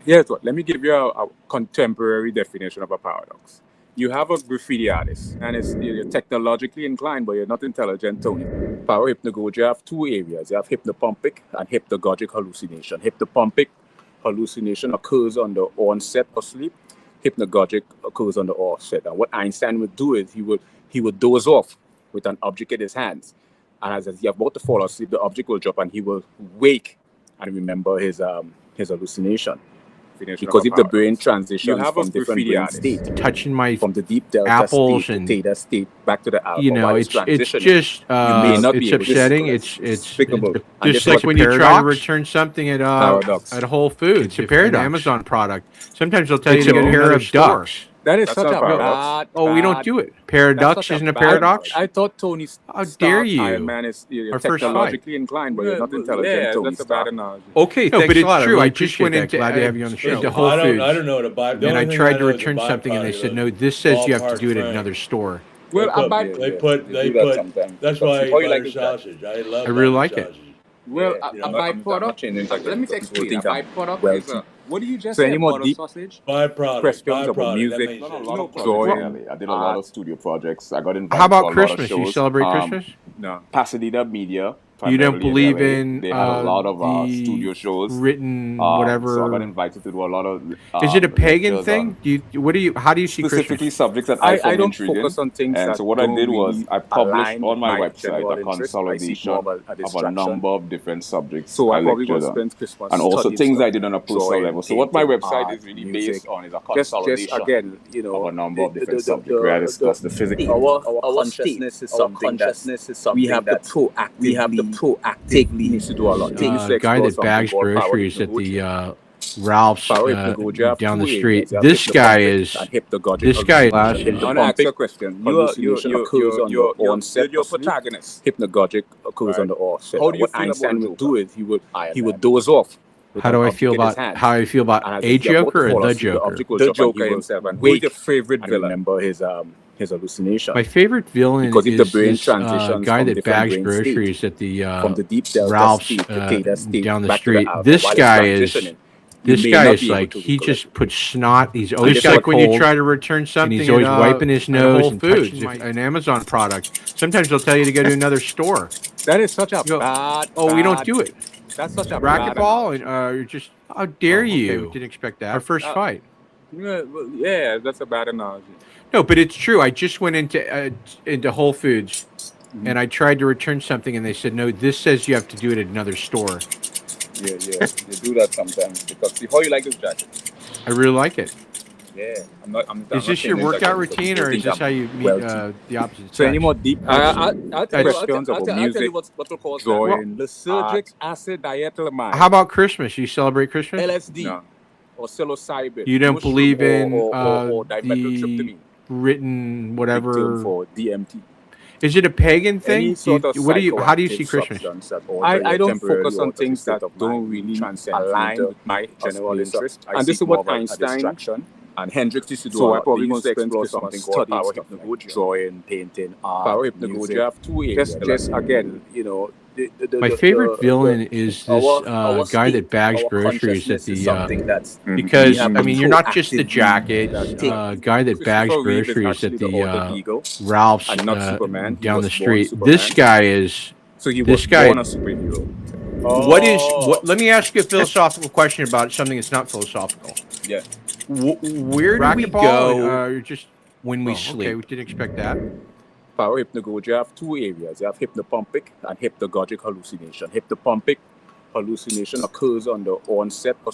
Here's what. Let me give you a contemporary definition of a paradox. You have a graffiti artist, and you're technologically inclined, but you're not intelligent, Tony. Parahypnagogia, you have two areas. You have hypnopompic and hypnagogic hallucination. Hypnopompic hallucination occurs on the onset of sleep. Hypnagogic occurs on the offset. And what Einstein would do is he would doze off with an object in his hands. And as you're about to fall asleep, the object will drop and he will wake and remember his hallucination. Because if the brain transitions from different brain states, touching my from the deep delta apples state and to theta state back to the alpha, it's just it's upsetting. It's despicable. Just like when you try to return something at Whole Foods, it's a paradox. An Amazon product. Sometimes they'll tell you to get a pair of ducks. That is such a paradox. Oh, we don't do it. Paradox isn't a paradox? I thought Tony's How dare you? Iron Man is technologically inclined, but you're not intelligent. Tony, that's a bad analogy. Okay, no, but it's true. I just went into Glad to have you on the show. Into Whole Foods. I don't know what a byproduct. And I tried to return something, and they said, "No, this says you have to do it at another store." Well, they put. That's why I eat butter sausage. I love. I really like it. Well, a byproduct. Let me explain. A byproduct is what do you just say? Any more deep byproduct? Questions about music, drawing. I did a lot of studio projects. I got invited. How about Christmas? You celebrate Christmas? No. Pasadena Media. You don't believe in they have a lot of studio shows, written whatever. So I got invited to do a lot of. Is it a pagan thing? How do you see specifically Christmas? Subjects that I don't intriguing. focus on things. And that so what I did was really I published on my my website a consolidation of a number of different subjects. So I probably lectured will on. spend Christmas And also studying things stuff, I did on a personal drawing, level. So what my painting, website art, is really music. based on is a Just consolidation again, of a number of different subjects where I discuss the physics. Our consciousness is something that we have the proactively needs to do a lot. Guy that bags groceries at the Ralph's down the street. This guy is. This guy. Your protagonist. Hypnagogic occurs on the offset. What Einstein would do is he would doze off. How do I feel about a Joker or the Joker? The Joker himself. And who's your favorite villain? Remember his hallucination. My favorite villain because if the brain is transitions guy that bags groceries at the Ralph's down the street. This guy is like he just puts snot. He's always like when you try to return something, and he's always wiping his nose and touching an Amazon product. Sometimes they'll tell you to go to another store. That is such a bad. Oh, we don't do it. That's such a racquetball, and you're just how dare you? Okay, didn't expect that. Our first fight. Yeah, that's a bad analogy. No, but it's true. I just went into Whole Foods, and I tried to return something, and they said, "No, this says you have to do it at another store." Yeah, you do that sometimes because how you like this jacket? I really like it. Yeah, is this your workout routine, or is this how you meet the opposite sex? So any more deep questions about music, drawing, lysergic acid diethylamide? How about Christmas? You celebrate Christmas? LSD or psilocybin. You don't believe in or dimethyltryptamine. Written whatever for DMT. Is it a pagan thing? How do you see Christmas? I don't focus on things that don't really align with my general interest. And this is what Einstein and Hendrix used to do. So I probably going to explore something called parahypnagogia, drawing, painting, art, parahypnagogia. Have two areas. Just again, my favorite villain is this guy that bags groceries at the because I mean you're not just the jacket guy that bags groceries at the Ralph's down the street. This guy is this guy. Let me ask you a philosophical question about something that's not philosophical. Yeah. Where do we go just when we sleep? Okay, we didn't expect that. Parahypnagogia, you have two areas. You have hypnopompic and hypnagogic hallucination. Hypnopompic hallucination occurs on the onset of